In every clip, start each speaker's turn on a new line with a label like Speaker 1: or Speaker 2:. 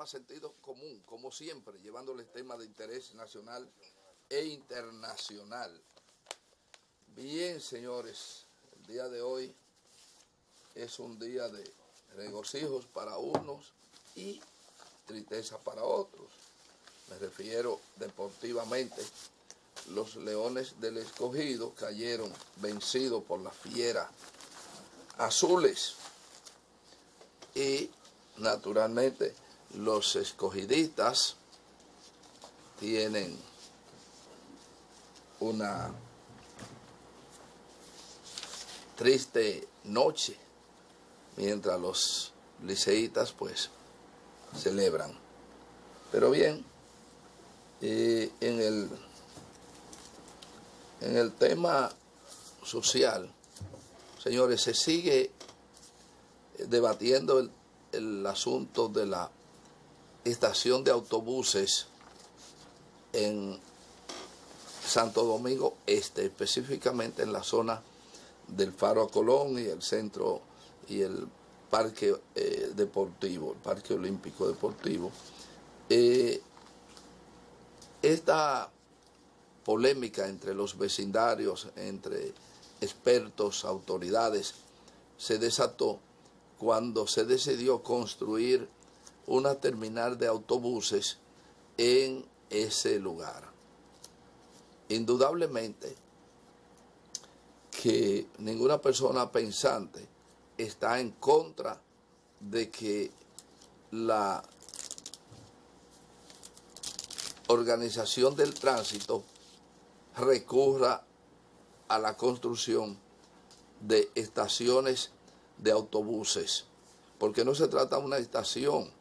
Speaker 1: programa Sentido Común, como siempre, llevándoles temas de interés nacional e internacional. Bien, señores, el día de hoy es un día de regocijos para unos y tristeza para otros. Me refiero deportivamente. Los Leones del Escogido cayeron vencidos por la Fiera Azules. Y naturalmente los escogidistas tienen una triste noche, mientras los liceístas pues celebran. Pero bien, en el tema social, señores, se sigue debatiendo el asunto de la estación de autobuses en Santo Domingo Este, específicamente en la zona del Faro a Colón y el centro y el parque deportivo, el parque olímpico deportivo. Esta polémica entre los vecindarios, entre expertos, autoridades, se desató cuando se decidió construir una terminal de autobuses en ese lugar. Indudablemente que ninguna persona pensante está en contra de que la organización del tránsito recurra a la construcción de estaciones de autobuses, porque no se trata de una estación,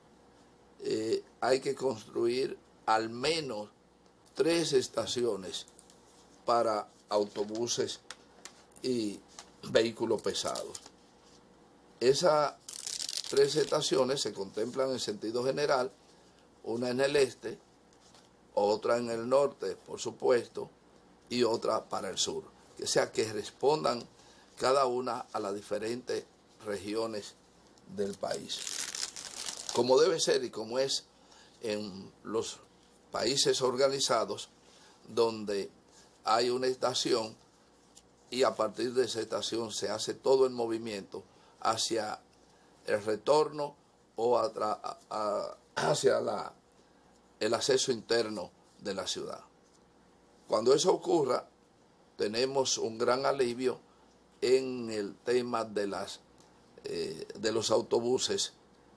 Speaker 1: hay que construir al menos 3 estaciones para autobuses y vehículos pesados. Esas 3 estaciones se contemplan en sentido general, una en el este, otra en el norte, por supuesto, y otra para el sur, que sea que respondan cada una a las diferentes regiones del país, como debe ser y como es en los países organizados, donde hay una estación y a partir de esa estación se hace todo el movimiento hacia el retorno o hacia el acceso interno de la ciudad. Cuando eso ocurra, tenemos un gran alivio en el tema de los autobuses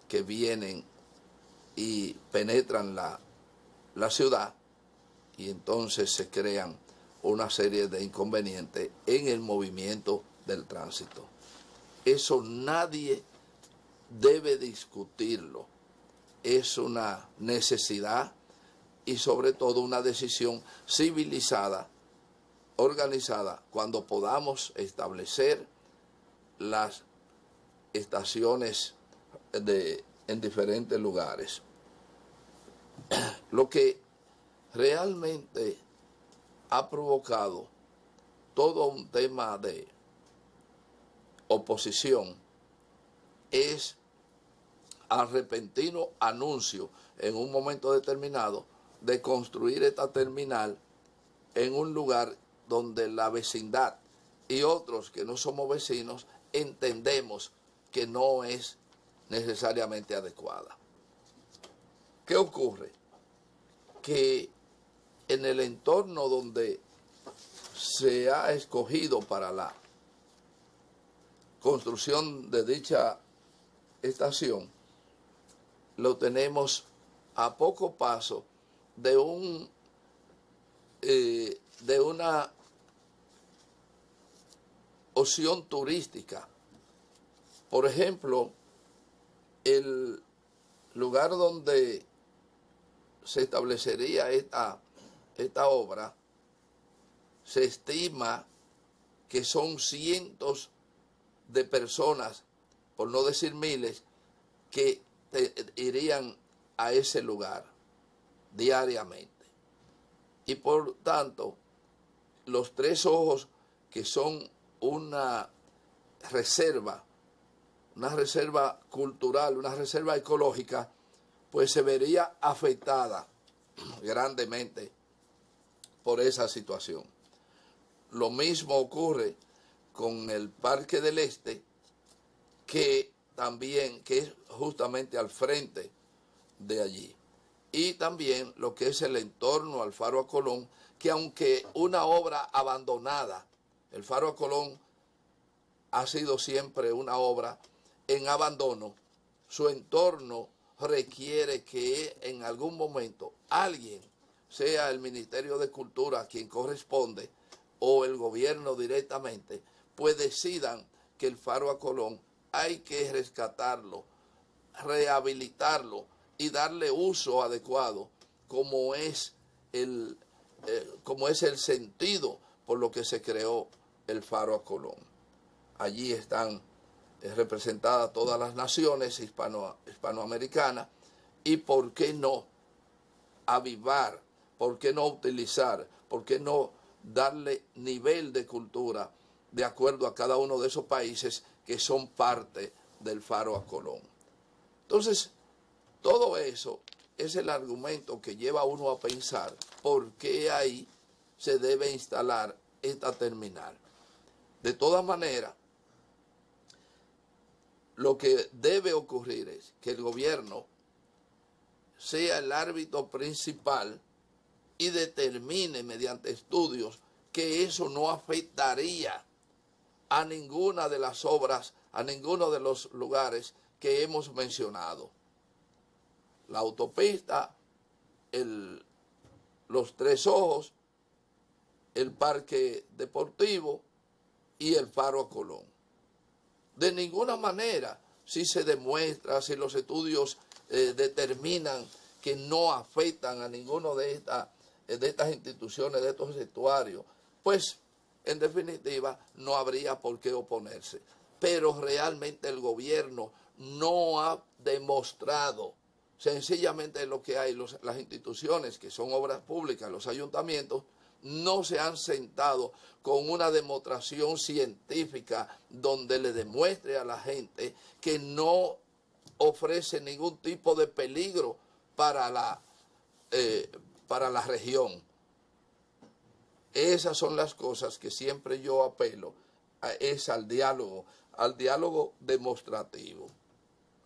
Speaker 1: que vienen y penetran la ciudad, y entonces se crean una serie de inconvenientes en el movimiento del tránsito. Eso nadie debe discutirlo. Es una necesidad y sobre todo una decisión civilizada, organizada, cuando podamos establecer las estaciones en diferentes lugares. Lo que realmente ha provocado todo un tema de oposición es al repentino anuncio en un momento determinado de construir esta terminal en un lugar donde la vecindad y otros que no somos vecinos entendemos que no es necesariamente adecuada. ¿Qué ocurre? Que en el entorno donde se ha escogido para la construcción de dicha estación, lo tenemos a poco paso de una opción turística. Por ejemplo, el lugar donde se establecería esta obra, se estima que son cientos de personas, por no decir miles, que irían a ese lugar diariamente. Y por tanto, los Tres Ojos, que son una reserva cultural, una reserva ecológica, pues se vería afectada grandemente por esa situación. Lo mismo ocurre con el Parque del Este, que también, que es justamente al frente de allí. Y también lo que es el entorno al Faro a Colón, que aunque una obra abandonada, el Faro a Colón ha sido siempre una obra en abandono, su entorno requiere que en algún momento alguien, sea el Ministerio de Cultura quien corresponde o el gobierno directamente, pues decidan que el Faro a Colón hay que rescatarlo, rehabilitarlo y darle uso adecuado como es el sentido por lo que se creó el Faro a Colón. Allí están representadas todas las naciones hispanoamericanas y por qué no avivar, por qué no utilizar, por qué no darle nivel de cultura de acuerdo a cada uno de esos países que son parte del Faro a Colón. Entonces, todo eso es el argumento que lleva a uno a pensar por qué ahí se debe instalar esta terminal. De todas maneras, lo que debe ocurrir es que el gobierno sea el árbitro principal y determine mediante estudios que eso no afectaría a ninguna de las obras, a ninguno de los lugares que hemos mencionado. La autopista, los Tres Ojos, el parque deportivo y el Faro a Colón. De ninguna manera, si se demuestra, si los estudios determinan que no afectan a ninguno de estas instituciones, de estos estuarios, pues en definitiva no habría por qué oponerse. Pero realmente el gobierno no ha demostrado, sencillamente lo que hay, las instituciones que son obras públicas, los ayuntamientos, no se han sentado con una demostración científica donde le demuestre a la gente que no ofrece ningún tipo de peligro para la región. Esas son las cosas que siempre yo apelo, es al diálogo demostrativo.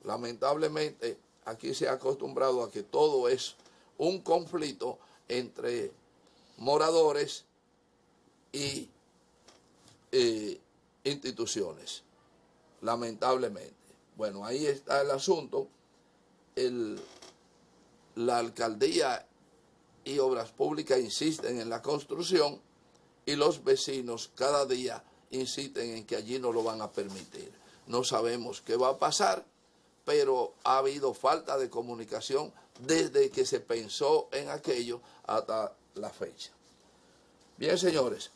Speaker 1: Lamentablemente, aquí se ha acostumbrado a que todo es un conflicto entre moradores y instituciones, lamentablemente. Bueno, ahí está el asunto. La alcaldía y obras públicas insisten en la construcción y los vecinos cada día insisten en que allí no lo van a permitir. No sabemos qué va a pasar, pero ha habido falta de comunicación desde que se pensó en aquello hasta la fecha. Bien, señores,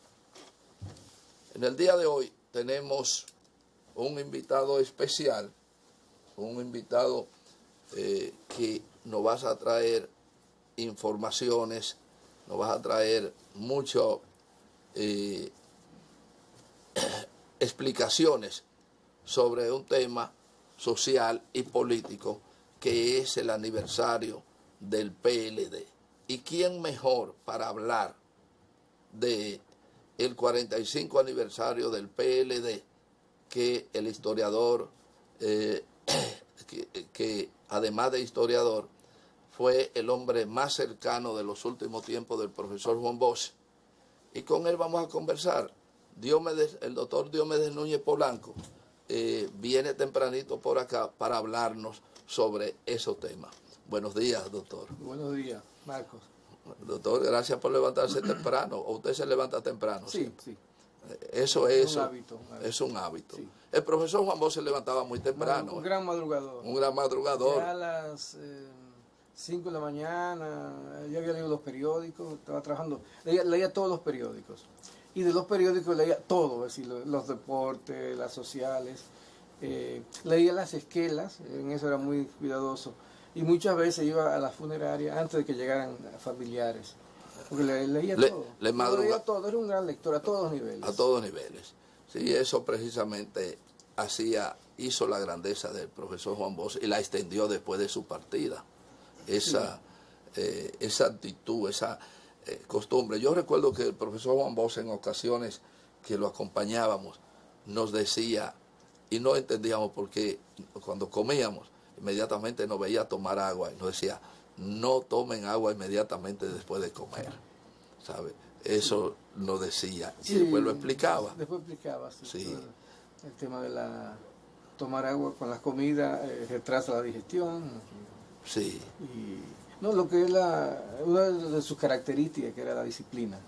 Speaker 1: en el día de hoy tenemos un invitado especial, un invitado que nos va a traer informaciones, nos va a traer muchas explicaciones sobre un tema social y político que es el aniversario del PLD. ¿Y quién mejor para hablar de el 45 aniversario del PLD que el historiador que además de historiador fue el hombre más cercano de los últimos tiempos del profesor Juan Bosch? Y con él vamos a conversar. El doctor Diomedes Núñez Polanco viene tempranito por acá para hablarnos sobre esos temas. Buenos días, doctor.
Speaker 2: Buenos días, Marcos.
Speaker 1: Doctor, gracias por levantarse temprano. ¿O usted se levanta temprano?
Speaker 2: Sí, sí.
Speaker 1: Eso es
Speaker 2: un hábito.
Speaker 1: Es un hábito.
Speaker 2: Sí.
Speaker 1: El profesor Juan Bosch se levantaba muy temprano.
Speaker 2: Un gran madrugador.
Speaker 1: Un gran madrugador.
Speaker 2: Ya a las 5 de la mañana, ya había leído los periódicos, estaba trabajando, leía todos los periódicos. Y de los periódicos leía todo, es decir, los deportes, las sociales, leía las esquelas, en eso era muy cuidadoso. Y muchas veces iba a la funeraria antes de que llegaran familiares. Porque leía todo. Leía todo, era un gran lector a todos niveles.
Speaker 1: A todos niveles. Sí, eso precisamente hizo la grandeza del profesor Juan Bosch y la extendió después de su partida. esa actitud, esa costumbre. Yo recuerdo que el profesor Juan Bosch, en ocasiones que lo acompañábamos, nos decía, y no entendíamos por qué, cuando comíamos, inmediatamente nos veía tomar agua y nos decía, no tomen agua inmediatamente después de comer, ¿sabe? Eso nos decía, y después lo explicaba.
Speaker 2: Después explicaba,
Speaker 1: Sí.
Speaker 2: El tema de tomar agua con las comidas retrasa la digestión.
Speaker 1: Sí.
Speaker 2: Y no, lo que es una de sus características, que era la disciplina.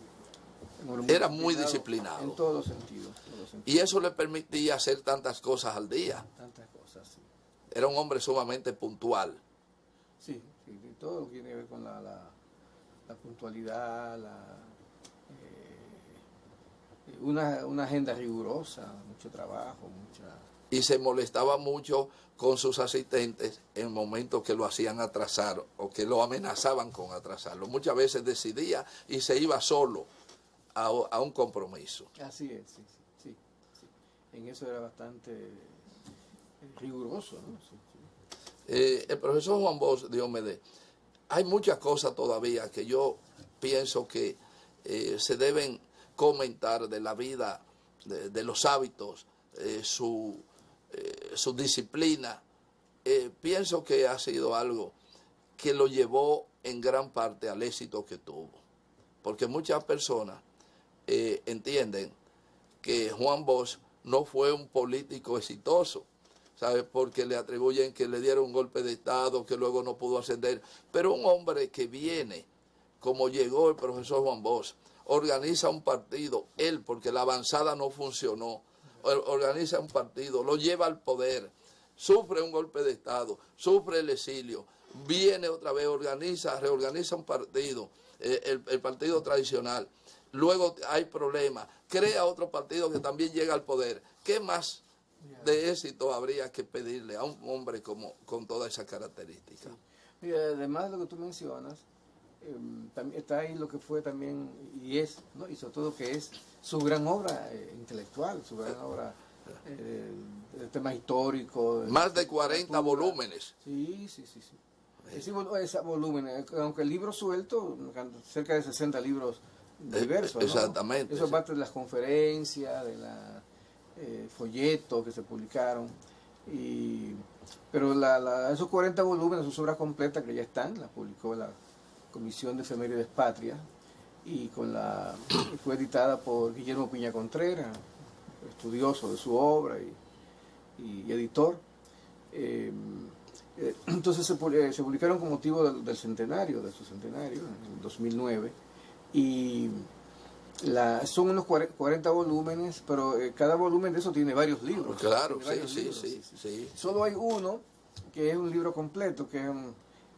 Speaker 1: Era muy disciplinado.
Speaker 2: En todos los sentidos.
Speaker 1: Y eso le permitía hacer tantas cosas al día.
Speaker 2: Tantas cosas, sí.
Speaker 1: Era un hombre sumamente puntual.
Speaker 2: Sí, todo lo que tiene que ver con la puntualidad, una agenda rigurosa, mucho trabajo,
Speaker 1: Y se molestaba mucho con sus asistentes en momentos que lo hacían atrasar o que lo amenazaban con atrasarlo. Muchas veces decidía y se iba solo a un compromiso.
Speaker 2: Así es, sí. En eso era bastante riguroso, ¿no? Sí.
Speaker 1: El profesor Juan Bosch, Dios me dé, hay muchas cosas todavía que yo pienso que se deben comentar de la vida, de los hábitos, su disciplina. Pienso que ha sido algo que lo llevó en gran parte al éxito que tuvo. Porque muchas personas entienden que Juan Bosch no fue un político exitoso, ¿sabes? Porque le atribuyen que le dieron un golpe de Estado, que luego no pudo ascender. Pero un hombre que viene, como llegó el profesor Juan Bosch, organiza un partido, él, porque la avanzada no funcionó, organiza un partido, lo lleva al poder, sufre un golpe de Estado, sufre el exilio, viene otra vez, reorganiza un partido, el partido tradicional, luego hay problemas, crea otro partido que también llega al poder. ¿Qué más de éxito habría que pedirle a un hombre con todas esas características?
Speaker 2: Sí. Y además de lo que tú mencionas, también está ahí lo que fue también, y es, ¿no? Y sobre todo que es su gran obra intelectual, su gran obra de temas históricos.
Speaker 1: Más de 40 volúmenes.
Speaker 2: Sí. Ese volumen, aunque el libro suelto, cerca de 60 libros diversos.
Speaker 1: Exactamente.
Speaker 2: ¿no? Eso parte de las conferencias, de los folletos que se publicaron. Pero esos 40 volúmenes, sus obras completas que ya están, las publicó la Comisión de Efemérides Patrias y fue editada por Guillermo Piña Contreras, estudioso de su obra y editor. Entonces se publicaron con motivo de su centenario, en el 2009, y son unos 40 volúmenes, pero cada volumen de eso tiene varios libros.
Speaker 1: Claro, sí.
Speaker 2: Solo hay uno que es un libro completo, que es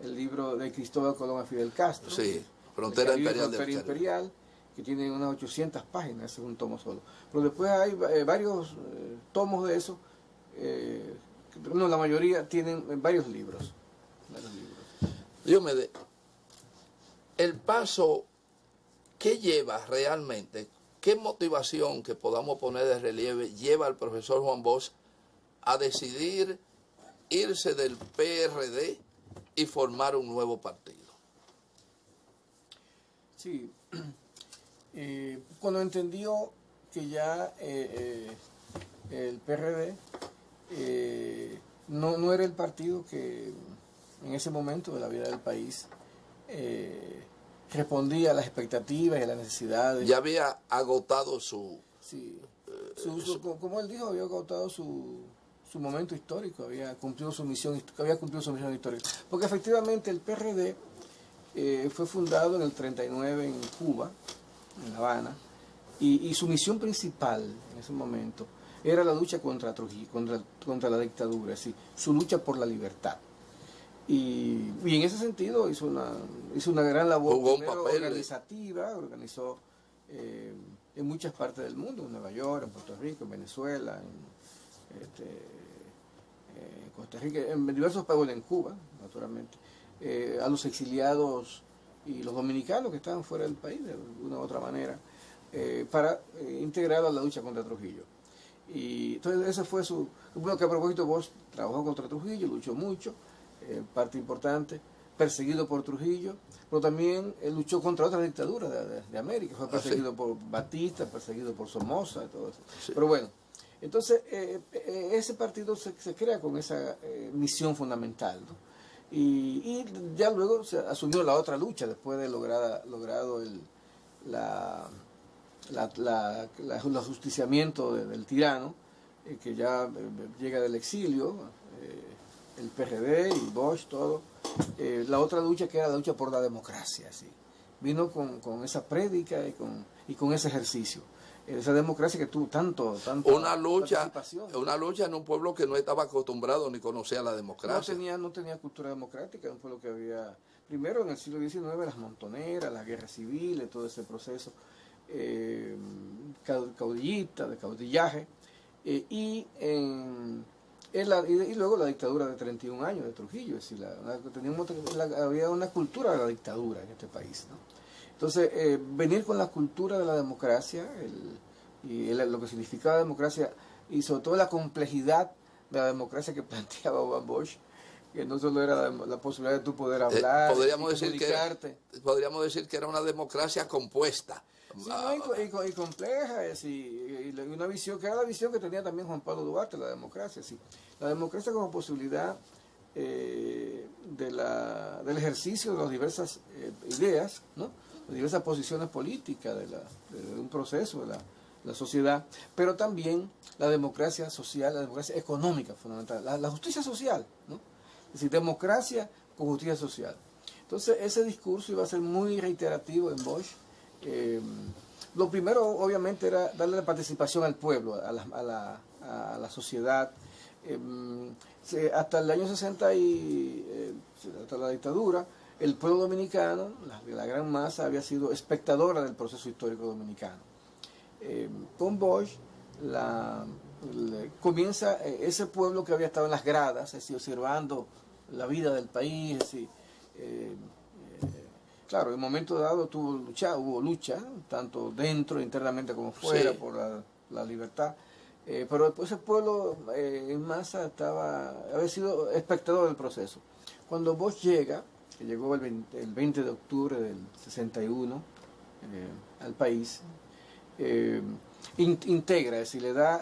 Speaker 2: el libro de Cristóbal Colón a Fidel Castro.
Speaker 1: Sí, Frontera
Speaker 2: Imperial, que tiene unas 800 páginas, ese es un tomo solo. Pero después hay varios tomos de eso, la mayoría tienen varios libros.
Speaker 1: Dios me dé, el paso que lleva realmente, qué motivación que podamos poner de relieve lleva al profesor Juan Bosch a decidir irse del PRD y formar un nuevo partido.
Speaker 2: Sí, cuando entendió que ya el PRD no era el partido que en ese momento de la vida del país respondía a las expectativas y a las necesidades.
Speaker 1: Ya había agotado
Speaker 2: como él dijo, había agotado su momento histórico, había cumplido su misión histórica. Porque efectivamente el PRD fue fundado en el 39 en Cuba, en La Habana, y su misión principal en ese momento era la lucha contra Trujillo, contra la dictadura, es decir, su lucha por la libertad. Y en ese sentido hizo una gran labor organizativa, organizó en muchas partes del mundo, en Nueva York, en Puerto Rico, en Venezuela, en Costa Rica, en diversos países, en Cuba, naturalmente, a los exiliados y los dominicanos que estaban fuera del país de una u otra manera, para integrarlos a la lucha contra Trujillo. Y entonces ese fue bueno, que a propósito Bosch trabajó contra Trujillo, luchó mucho, parte importante, perseguido por Trujillo, pero también luchó contra otras dictaduras de América. Fue perseguido por Batista, perseguido por Somoza y todo eso. Sí. Pero bueno, entonces ese partido se crea con esa misión fundamental, ¿no? Y ya luego se asumió la otra lucha después de logrado el justiciamiento del tirano, que ya llega del exilio, el PRD y Bosch, todo. La otra lucha, que era la lucha por la democracia, ¿sí? Vino con esa prédica y con ese ejercicio. Esa democracia que tuvo tanto
Speaker 1: una lucha en un pueblo que no estaba acostumbrado ni conocía la democracia.
Speaker 2: No tenía cultura democrática, un pueblo que había, primero en el siglo XIX, las montoneras, las guerras civiles, todo ese proceso de caudillaje, y luego la dictadura de 31 años de Trujillo. Es decir, había una cultura de la dictadura en este país, ¿no? Entonces, venir con la cultura de la democracia, lo que significaba democracia, y sobre todo la complejidad de la democracia que planteaba Juan Bosch, que no solo era la posibilidad de tú poder hablar,
Speaker 1: podríamos decir que era una democracia compuesta.
Speaker 2: Sí, y compleja, y una visión, que era la visión que tenía también Juan Pablo Duarte, la democracia. Sí. La democracia como posibilidad del ejercicio de las diversas ideas, ¿no? De diversas posiciones políticas de un proceso de la sociedad, pero también la democracia social, la democracia económica fundamental, la justicia social, ¿no? Es decir, democracia con justicia social. Entonces ese discurso iba a ser muy reiterativo en Bosch. Lo primero obviamente era darle la participación al pueblo, a la sociedad. Hasta el año 60 hasta la dictadura, el pueblo dominicano, la gran masa, había sido espectadora del proceso histórico dominicano. Con Bosch comienza ese pueblo que había estado en las gradas, es decir, observando la vida del país, es decir, claro, en un momento dado hubo lucha, tanto dentro, internamente como fuera, sí, por la libertad. Pero después ese pueblo en masa había sido espectador del proceso. Cuando Bosch llega, que llegó el 20 de octubre del 61 al país, integra, es decir, le da,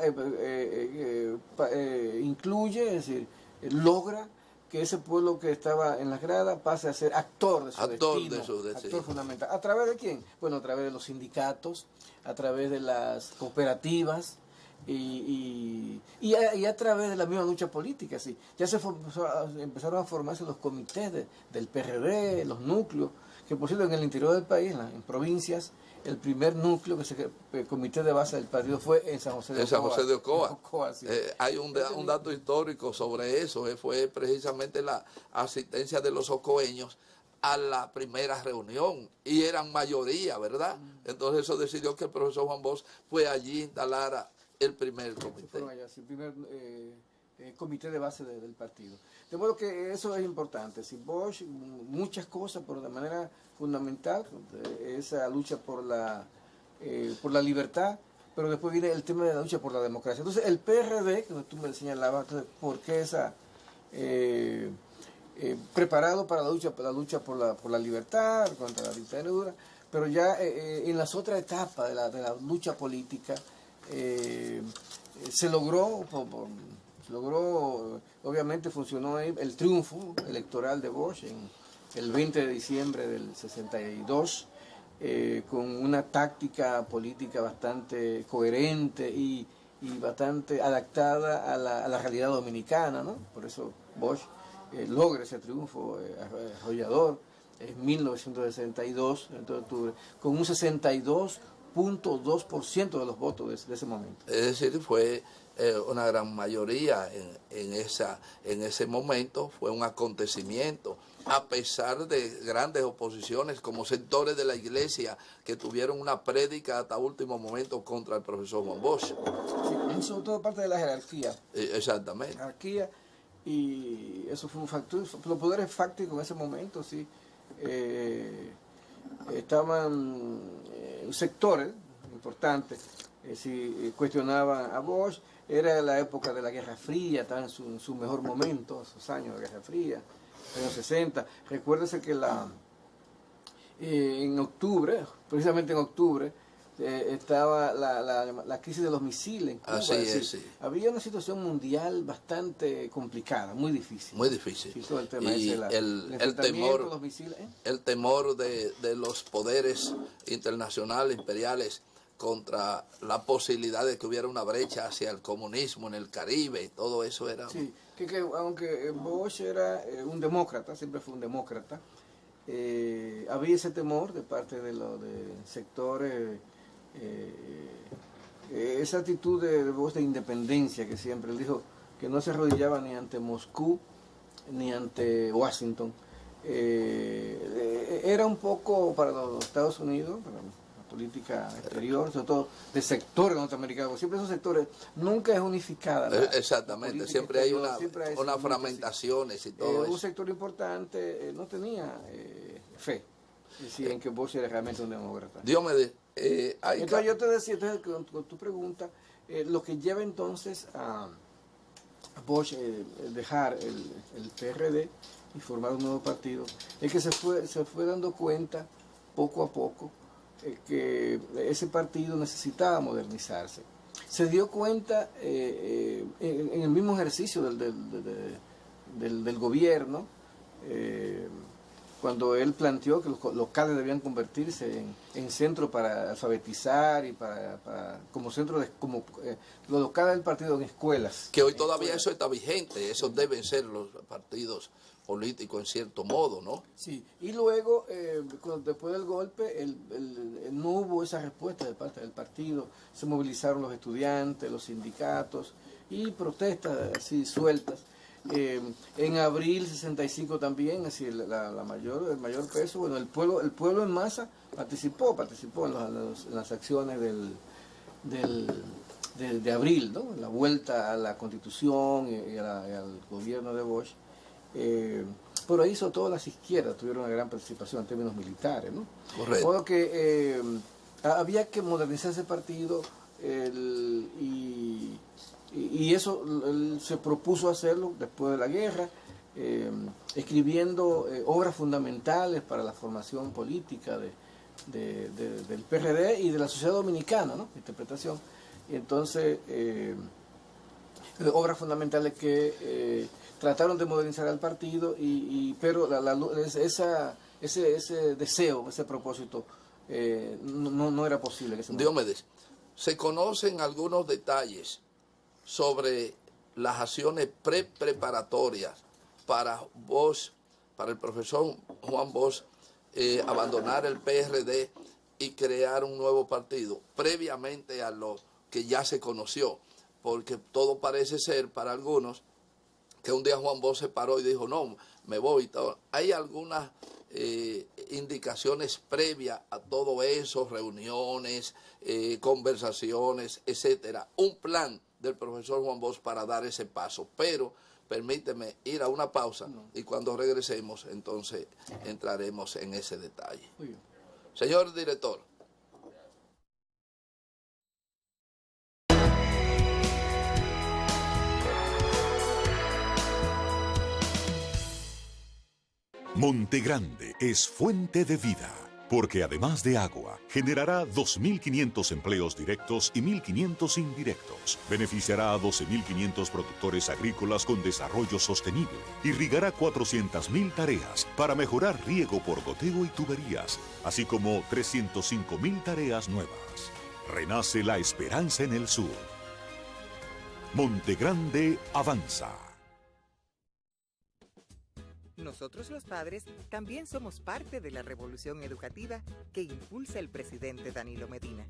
Speaker 2: incluye, es decir, logra que ese pueblo que estaba en las gradas pase a ser actor de su destino, actor fundamental. ¿A través de quién? Bueno, a través de los sindicatos, a través de las cooperativas y a través de la misma lucha política. ¿Sí? Ya empezaron a formarse los comités del PRD, los núcleos, que por cierto en el interior del país, en provincias, el primer núcleo, el comité de base del partido, fue en San José de Ocoa.
Speaker 1: Sí. Hay un dato histórico sobre eso, fue precisamente la asistencia de los ocoeños a la primera reunión, y eran mayoría, ¿verdad? Entonces eso decidió que el profesor Juan Bosch fue allí a instalar el primer comité.
Speaker 2: El primer comité de base del partido. De modo que eso es importante. Si Bosch, muchas cosas, pero de manera fundamental, esa lucha por la libertad, pero después viene el tema de la lucha por la democracia. Entonces el PRD, que tú me señalabas, ¿por qué preparado para la lucha por la libertad, contra la dictadura? Pero ya en las otras etapas de la lucha política se logró, obviamente funcionó ahí el triunfo electoral de Bosch el 20 de diciembre del 62, con una táctica política bastante coherente y bastante adaptada a la realidad dominicana, ¿no? Por eso Bosch logra ese triunfo arrollador en 1962, en octubre, con un 62.2% de los votos de ese momento.
Speaker 1: Es decir, fue una gran mayoría en ese momento, fue un acontecimiento, a pesar de grandes oposiciones como sectores de la iglesia que tuvieron una prédica hasta último momento contra el profesor Juan Bosch.
Speaker 2: Sí, sobre todo parte de la jerarquía.
Speaker 1: Exactamente.
Speaker 2: Jerarquía, y eso fue un factor, los poderes fácticos en ese momento, sí, estaban sectores importantes, si cuestionaban a Bosch. Era la época de la Guerra Fría, estaba en su mejor momento, esos años de Guerra Fría. años 60. Recuérdese que en octubre, precisamente en octubre, estaba la crisis de los misiles en Cuba.
Speaker 1: Así es, sí.
Speaker 2: Había una situación mundial bastante complicada, muy difícil.
Speaker 1: Muy difícil.
Speaker 2: Sí, todo el tema
Speaker 1: y
Speaker 2: ese,
Speaker 1: el temor,
Speaker 2: los misiles,
Speaker 1: el temor de los poderes internacionales, imperiales, contra la posibilidad de que hubiera una brecha hacia el comunismo en el Caribe, todo eso era...
Speaker 2: Sí, que aunque Bosch era un demócrata, siempre fue un demócrata, había ese temor de parte de los sectores, esa actitud de Bosch de independencia que siempre él dijo que no se arrodillaba ni ante Moscú ni ante Washington. Era un poco para los Estados Unidos, para la política exterior, sobre todo de sectores norteamericanos, siempre esos sectores, nunca es unificada.
Speaker 1: Exactamente, siempre hay unas fragmentaciones y todo eso.
Speaker 2: Un sector importante no tenía fe en que Bosch era realmente un demócrata.
Speaker 1: Entonces
Speaker 2: yo te decía, con tu pregunta, lo que lleva entonces a Bosch dejar el PRD y formar un nuevo partido, es que se fue dando cuenta poco a poco que ese partido necesitaba modernizarse. Se dio cuenta en el mismo ejercicio del gobierno, cuando él planteó que los locales debían convertirse en centro para alfabetizar y como centro los locales del partido en escuelas.
Speaker 1: Que hoy todavía eso está vigente, esos deben ser los partidos políticos en cierto modo, ¿no?
Speaker 2: Sí, y luego, después del golpe, no hubo esa respuesta de parte del partido, se movilizaron los estudiantes, los sindicatos y protestas así sueltas. En abril 65 también, así el mayor peso, bueno, el pueblo en masa participó en las acciones de abril, ¿no? La vuelta a la Constitución y al gobierno de Bosch. Pero ahí sobre todo las izquierdas tuvieron una gran participación en términos militares, ¿no?
Speaker 1: Correcto.
Speaker 2: Porque había que modernizar ese partido y eso él se propuso hacerlo después de la guerra, escribiendo obras fundamentales para la formación política del PRD y de la sociedad dominicana, ¿no? Interpretación. Y entonces, obras fundamentales que trataron de modernizar al partido, pero ese deseo, ese propósito no era posible.
Speaker 1: Diomedes, ¿se conocen algunos detalles sobre las acciones preparatorias para Bosch, para el profesor Juan Bosch, abandonar el PRD y crear un nuevo partido, previamente a lo que ya se conoció? Porque todo parece ser para algunos que un día Juan Bosch se paró y dijo, no, me voy. Hay algunas indicaciones previas a todo eso, reuniones, conversaciones, etcétera. Un plan del profesor Juan Bosch para dar ese paso. Pero permíteme ir a una pausa y cuando regresemos, entonces entraremos en ese detalle. Señor director.
Speaker 3: Monte Grande es fuente de vida, porque además de agua, generará 2.500 empleos directos y 1.500 indirectos. Beneficiará a 12.500 productores agrícolas con desarrollo sostenible. Irrigará 400.000 tareas para mejorar riego por goteo y tuberías, así como 305.000 tareas nuevas. Renace la esperanza en el sur. Monte Grande avanza.
Speaker 4: Nosotros los padres también somos parte de la revolución educativa que impulsa el presidente Danilo Medina.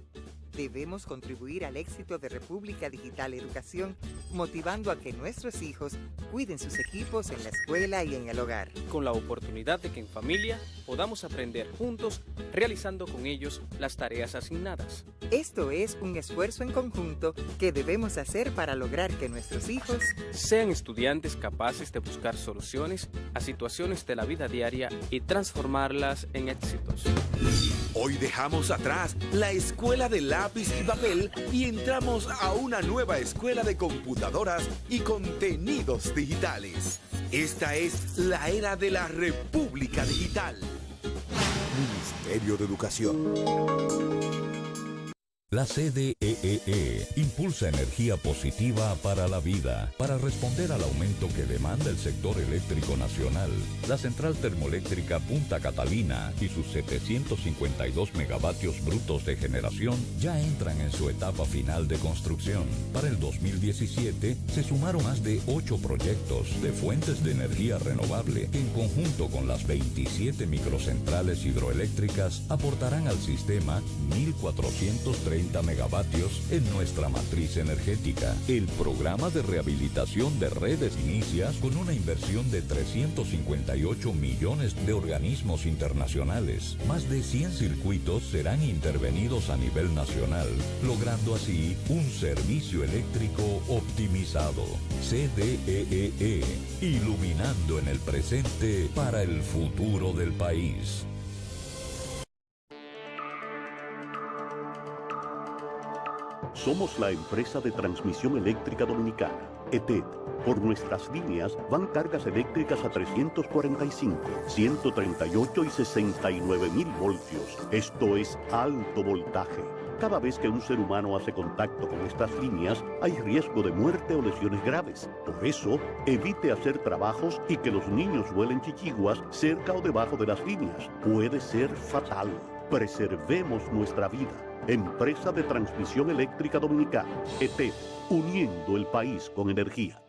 Speaker 4: Debemos contribuir al éxito de República Digital Educación, motivando a que nuestros hijos cuiden sus equipos en la escuela y en el hogar.
Speaker 5: Con la oportunidad de que en familia podamos aprender juntos, realizando con ellos las tareas asignadas.
Speaker 4: Esto es un esfuerzo en conjunto que debemos hacer para lograr que nuestros hijos
Speaker 5: sean estudiantes capaces de buscar soluciones a situaciones de la vida diaria y transformarlas en éxitos.
Speaker 6: Hoy dejamos atrás la escuela de lápiz y papel y entramos a una nueva escuela de computadoras y contenidos digitales. Esta es la era de la República Digital.
Speaker 7: Ministerio de Educación.
Speaker 8: La CDEE impulsa energía positiva para la vida. Para responder al aumento que demanda el sector eléctrico nacional, la central termoeléctrica Punta Catalina y sus 752 megavatios brutos de generación ya entran en su etapa final de construcción. Para el 2017 se sumaron más de 8 proyectos de fuentes de energía renovable que en conjunto con las 27 microcentrales hidroeléctricas aportarán al sistema 1.430 megavatios en nuestra matriz energética. El programa de rehabilitación de redes inicia con una inversión de 358 millones de organismos internacionales. Más de 100 circuitos serán intervenidos a nivel nacional, logrando así un servicio eléctrico optimizado. CDEE, iluminando en el presente para el futuro del país.
Speaker 9: Somos la empresa de transmisión eléctrica dominicana, ETED. Por nuestras líneas van cargas eléctricas a 345, 138 y 69 mil voltios. Esto es alto voltaje. Cada vez que un ser humano hace contacto con estas líneas, hay riesgo de muerte o lesiones graves. Por eso, evite hacer trabajos y que los niños vuelen chichiguas cerca o debajo de las líneas. Puede ser fatal. Preservemos nuestra vida. Empresa de Transmisión Eléctrica Dominicana, ETED, uniendo el país con energía.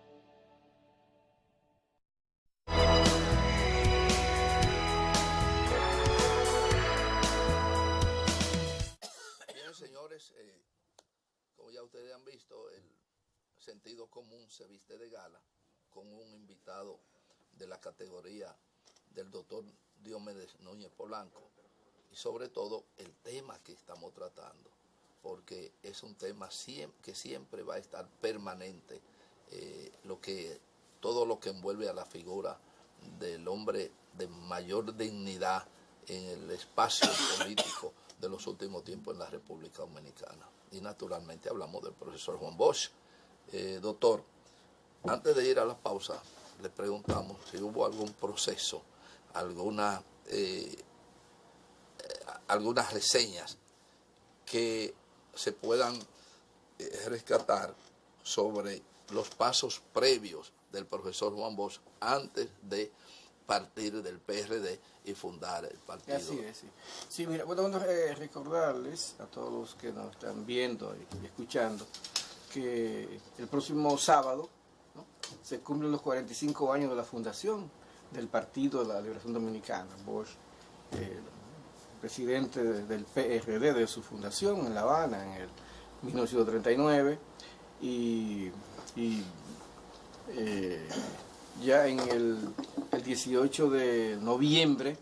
Speaker 1: Bien, señores, como ya ustedes han visto, el sentido común se viste de gala con un invitado de la categoría del doctor Diomedes Núñez Polanco. Y sobre todo el tema que estamos tratando, porque es un tema que siempre va a estar permanente, todo lo que envuelve a la figura del hombre de mayor dignidad en el espacio político de los últimos tiempos en la República Dominicana. Y naturalmente hablamos del profesor Juan Bosch. Doctor, antes de ir a la pausa, le preguntamos si hubo algún proceso, algunas reseñas que se puedan rescatar sobre los pasos previos del profesor Juan Bosch antes de partir del PRD y fundar el partido.
Speaker 2: Así es, sí. Sí, mira, bueno, recordarles a todos los que nos están viendo y escuchando que el próximo sábado, ¿no?, se cumplen los 45 años de la fundación del Partido de la Liberación Dominicana. Bosch, presidente del PRD de su fundación en La Habana en el 1939 y ya en el 18 de noviembre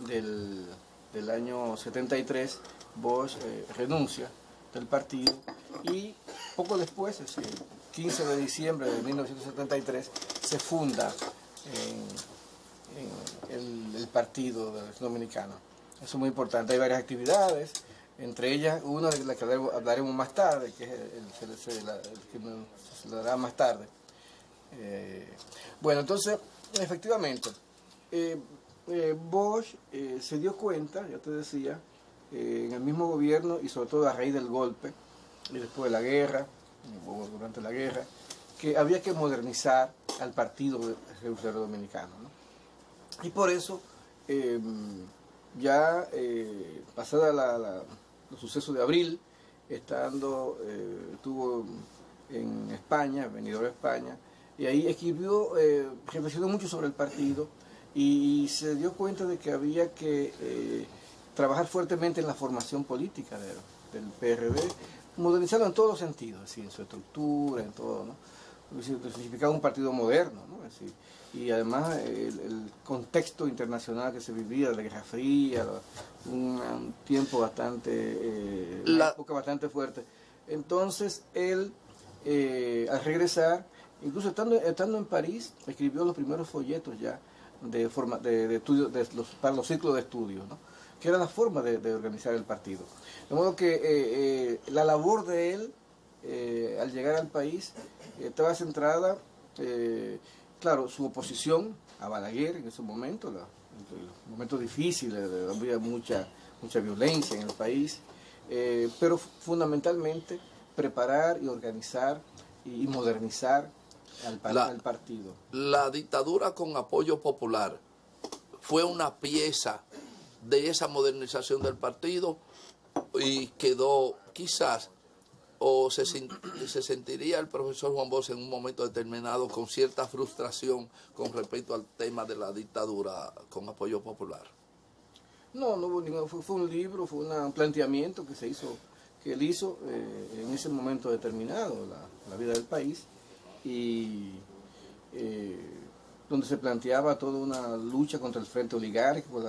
Speaker 2: del año 73 Bosch renuncia del partido y poco después, el 15 de diciembre de 1973, se funda el Partido Dominicano. Eso es muy importante. Hay varias actividades, entre ellas una de las que hablaremos más tarde, que es el que se dará más tarde. Bueno, entonces, efectivamente, Bosch se dio cuenta, ya te decía, en el mismo gobierno y sobre todo a raíz del golpe y después de la guerra, durante la guerra, que había que modernizar al Partido Revolucionario Dominicano, ¿no? Y por eso, ya pasada los sucesos de abril, estuvo en España, venido a España, y ahí escribió, reflexionó mucho sobre el partido y se dio cuenta de que había que trabajar fuertemente en la formación política del PRD, modernizarlo en todos los sentidos, así, en su estructura, en todo, ¿no? Significaba un partido moderno, ¿no? Así, y además el contexto internacional que se vivía, la Guerra Fría, un tiempo bastante, una época bastante fuerte. Entonces él, al regresar, incluso estando en París, escribió los primeros folletos ya de estudio, para los ciclos de estudio, ¿no?, que era la forma de organizar el partido. De modo que la labor de él, al llegar al país, estaba centrada claro, su oposición a Balaguer en ese momento, en los momentos difíciles, había mucha violencia en el país, pero fundamentalmente preparar y organizar y modernizar al partido.
Speaker 1: La dictadura con apoyo popular fue una pieza de esa modernización del partido y quedó quizás, o se sentiría el profesor Juan Bosch en un momento determinado con cierta frustración con respecto al tema de la dictadura con apoyo popular.
Speaker 2: No hubo ningún, fue un libro, fue un planteamiento que él hizo en ese momento determinado, la vida del país, y donde se planteaba toda una lucha contra el frente oligárquico,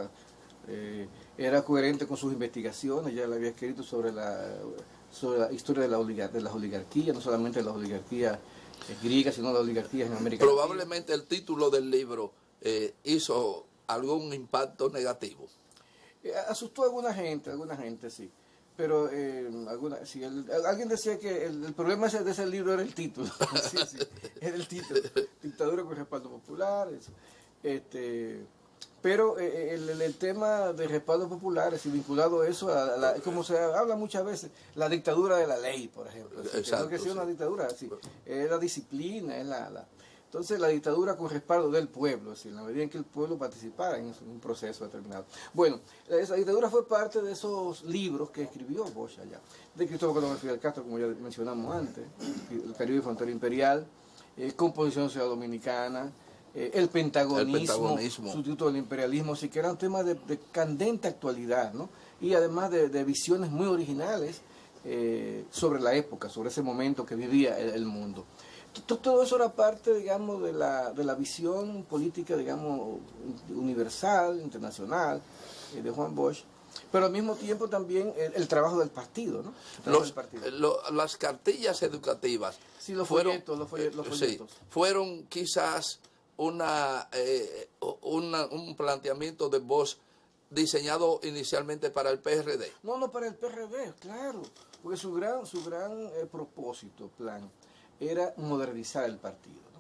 Speaker 2: era coherente con sus investigaciones, ya le había escrito sobre la historia de las oligarquías, no solamente de las oligarquías griegas, sino de las oligarquías en América Latina.
Speaker 1: Probablemente el título del libro hizo algún impacto negativo.
Speaker 2: Asustó a alguna gente sí. Pero alguien decía que el problema de ese libro era el título. Sí, era el título. Dictadura con respaldo popular. Eso. Pero el tema de respaldo popular, es vinculado a eso, como se habla muchas veces, la dictadura de la ley, por ejemplo. Exacto, que sea una dictadura, sí. Es la disciplina, es entonces la dictadura con respaldo del pueblo, en la medida en que el pueblo participara en un proceso determinado. Bueno, esa dictadura fue parte de esos libros que escribió Bosch allá, de Cristóbal Colón y Fidel Castro, como ya mencionamos antes, El Caribe y Frontera Imperial, Composición Ciudad Dominicana, el pentagonismo, sustituto del imperialismo, así que eran temas de candente actualidad, ¿no? Y además de visiones muy originales sobre la época, sobre ese momento que vivía el mundo. Todo eso era parte, digamos, de la visión política, digamos, universal, internacional, de Juan Bosch, pero al mismo tiempo también el trabajo del partido, ¿no?
Speaker 1: Las cartillas educativas.
Speaker 2: Sí, los folletos.
Speaker 1: Sí, fueron quizás un planteamiento de Bosch diseñado inicialmente para el PRD.
Speaker 2: No para el PRD, claro, porque su gran plan, era modernizar el partido, ¿no?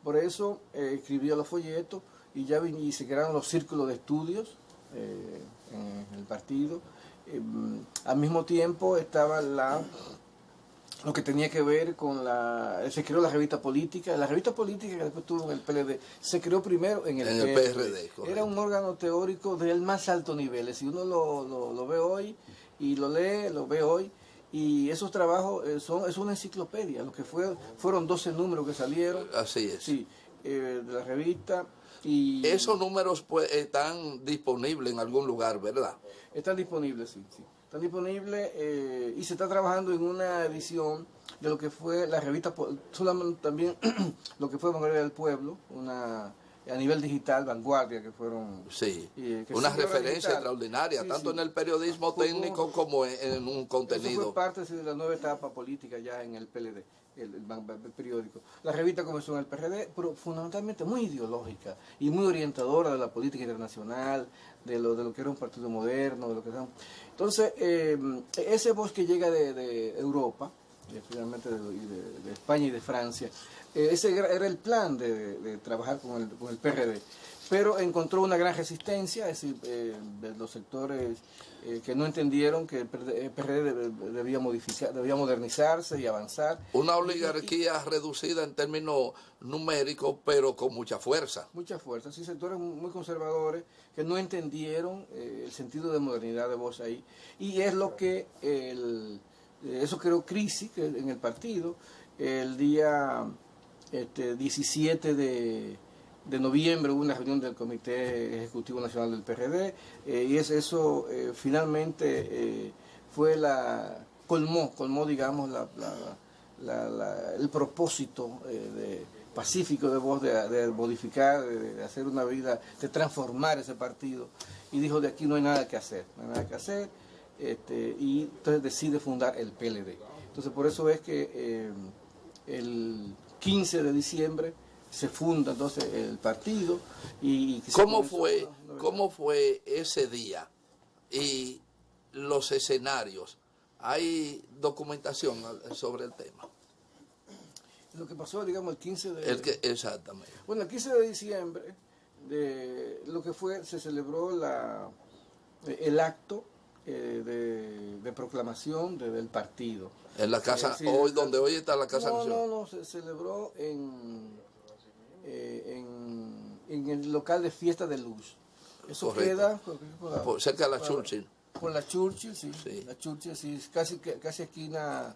Speaker 2: Por eso escribió los folletos y se crearon los círculos de estudios en el partido. Al mismo tiempo estaba lo que tenía que ver con se creó la revista política que después tuvo en el PLD, se creó primero en el PRD. Era un órgano teórico del más alto nivel, si uno lo ve hoy y lo lee, lo ve hoy, y esos trabajos es una enciclopedia, lo que fueron 12 números que salieron.
Speaker 1: Así es.
Speaker 2: Sí, de la revista. Y
Speaker 1: esos números están disponibles en algún lugar, ¿verdad?
Speaker 2: Están disponibles, sí. Están disponibles y se está trabajando en una edición de lo que fue la revista, solamente también lo que fue Vanguardia del Pueblo, a nivel digital, Vanguardia, que fueron...
Speaker 1: Sí, una referencia extraordinaria, tanto en el periodismo técnico como en un contenido.
Speaker 2: Eso fue parte de la nueva etapa política ya en el PLD, el periódico. La revista comenzó en el PRD, pero fundamentalmente muy ideológica y muy orientadora de la política internacional, de lo que era un partido moderno, de lo que era. Entonces, ese Bosch que llega de Europa, finalmente de España y de Francia, ese era el plan de trabajar con el PRD, pero encontró una gran resistencia, es decir, de los sectores que no entendieron que el PRD debía modernizarse y avanzar.
Speaker 1: Una oligarquía reducida en términos numéricos, pero con mucha fuerza.
Speaker 2: Mucha fuerza, sí, sectores muy conservadores que no entendieron el sentido de modernidad de Bosch ahí, y es lo que eso creó crisis en el partido. El día 17 de noviembre hubo una reunión del Comité Ejecutivo Nacional del PRD, y eso finalmente fue colmó digamos el propósito pacífico de Bosch de modificar, de hacer una vida, de transformar ese partido, y dijo: de aquí no hay nada que hacer, y entonces decide fundar el PLD. Entonces por eso es que el 15 de diciembre se funda entonces el partido.
Speaker 1: ¿Cómo fue ese día y los escenarios? ¿Hay documentación sobre el tema?
Speaker 2: Lo que pasó, digamos, el 15 de...
Speaker 1: Exactamente.
Speaker 2: Bueno, el 15 de diciembre, se celebró el acto de proclamación del partido.
Speaker 1: En la casa, donde hoy está la Casa Nacional.
Speaker 2: No, se celebró en el local de Fiesta de Luz. Eso queda
Speaker 1: cerca de la Churchill.
Speaker 2: Por la Churchill, sí. La Churchill, sí, casi esquina...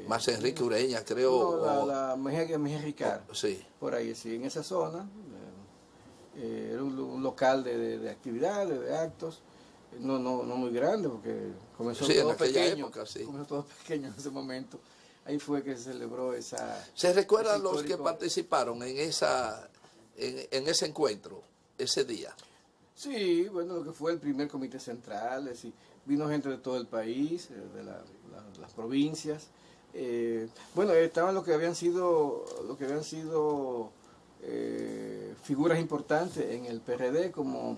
Speaker 1: más Enrique Ureña, creo.
Speaker 2: No, la Mejía Ricard.
Speaker 1: Sí.
Speaker 2: Por ahí, sí, en esa zona. Era un local de actividades, de actos. No muy grande, porque comenzó todo pequeño.
Speaker 1: Época, sí.
Speaker 2: Comenzó todo pequeño en ese momento. Ahí fue que se celebró esa...
Speaker 1: ¿Se recuerdan los que participaron en ese encuentro, ese día?
Speaker 2: Sí, bueno, lo que fue el primer comité central, vino gente de todo el país, de las provincias. Bueno, estaban lo que habían sido figuras importantes en el PRD, como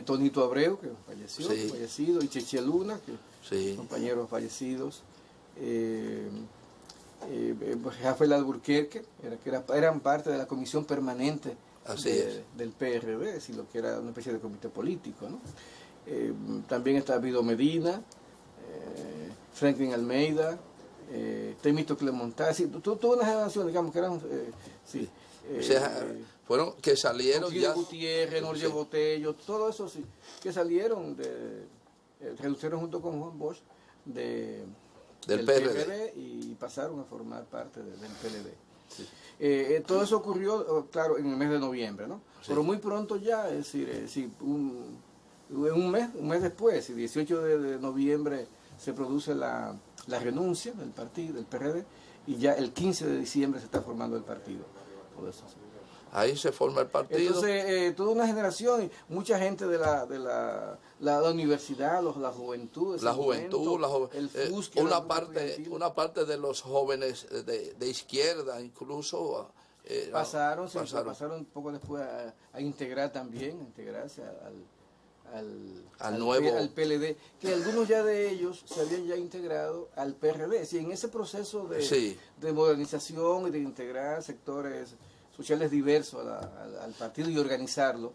Speaker 2: Tonito Abreu, que falleció, fallecido, y Cheche Luna, que compañeros fallecidos. Rafael Alburquerque, eran parte de la comisión permanente del PRD, es decir, lo que era una especie de comité político, ¿no? También está Vido Medina, Franklin Almeida, Temito Clemontá, toda una generación, digamos, que eran,
Speaker 1: fueron que salieron
Speaker 2: ya... Gutiérrez, Norge Botello, todo eso sí, que salieron reducieron junto con Juan Bosch del PRD y pasaron a formar parte del PLD. Sí. Todo eso ocurrió, claro, en el mes de noviembre, ¿no? Sí. Pero muy pronto ya, es decir, un mes después, el 18 de noviembre se produce la renuncia del partido, del PRD, y ya el 15 de diciembre se está formando el partido. Todo eso, sí.
Speaker 1: Ahí se forma el partido.
Speaker 2: Entonces, toda una generación, mucha gente de la universidad, la juventud.
Speaker 1: El FUSC, una parte de los jóvenes de izquierda, incluso.
Speaker 2: Pasaron un poco después a integrarse al PLD, que algunos ya de ellos se habían ya integrado al PRD. Sí, en ese proceso de modernización y de integrar sectores sociales diversos al partido y organizarlo,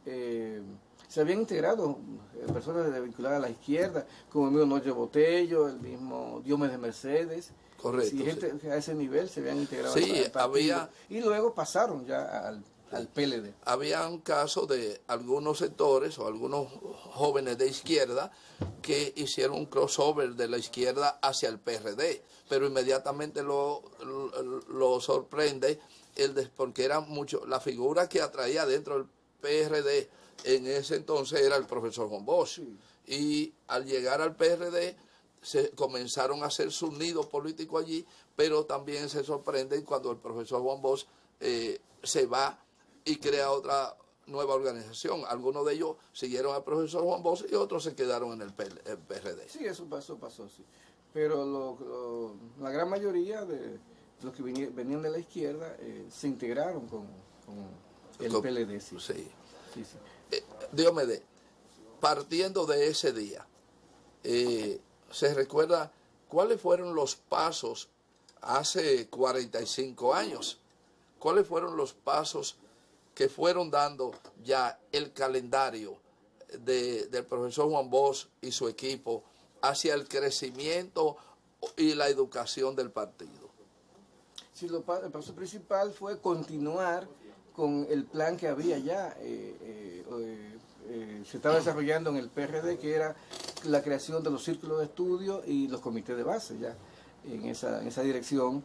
Speaker 2: se habían integrado personas vinculadas a la izquierda, como el mismo Norge Botello, el mismo Diomedes Mercedes.
Speaker 1: Correcto.
Speaker 2: Y gente a ese nivel se habían integrado
Speaker 1: al partido.
Speaker 2: Y luego pasaron ya al PLD.
Speaker 1: Había un caso de algunos sectores o algunos jóvenes de izquierda que hicieron un crossover de la izquierda hacia el PRD, pero inmediatamente lo sorprende porque era mucho, la figura que atraía dentro del PRD en ese entonces era el profesor Juan Bosch. Sí. Y al llegar al PRD se comenzaron a hacer su nido político allí, pero también se sorprenden cuando el profesor Juan Bosch se va y crea otra nueva organización. Algunos de ellos siguieron al profesor Juan Bosch y otros se quedaron en el PRD.
Speaker 2: Sí, eso pasó, sí. Pero la gran mayoría de los que venían de la izquierda se integraron con el PLD. Sí.
Speaker 1: Diomedes, partiendo de ese día, ¿se recuerda cuáles fueron los pasos hace 45 años? ¿Cuáles fueron los pasos que fueron dando ya el calendario del profesor Juan Bosch y su equipo hacia el crecimiento y la educación del partido?
Speaker 2: Sí, el paso principal fue continuar con el plan que había ya, se estaba desarrollando en el PRD, que era la creación de los círculos de estudio y los comités de base, ya en esa dirección.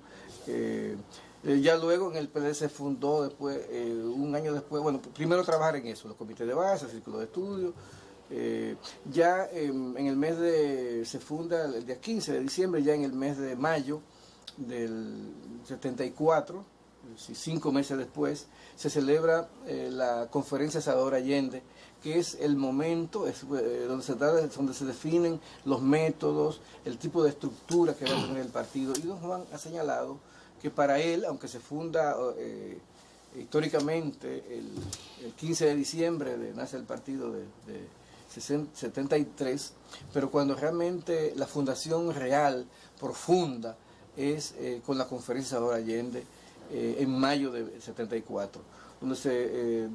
Speaker 2: Ya luego en el PLD se fundó después, un año después, bueno, primero trabajar en eso, los comités de base, círculos de estudio. Ya en el mes se funda el día 15 de diciembre, ya en el mes de mayo del 74, 5 meses después, se celebra la conferencia Salvador Allende, que es el momento donde se definen los métodos, el tipo de estructura que va a tener el partido. Y don Juan ha señalado que para él, aunque se funda históricamente el 15 de diciembre, nace el partido de 73, pero cuando realmente la fundación real, profunda, es con la conferencia de Salvador Allende en mayo de 74, donde se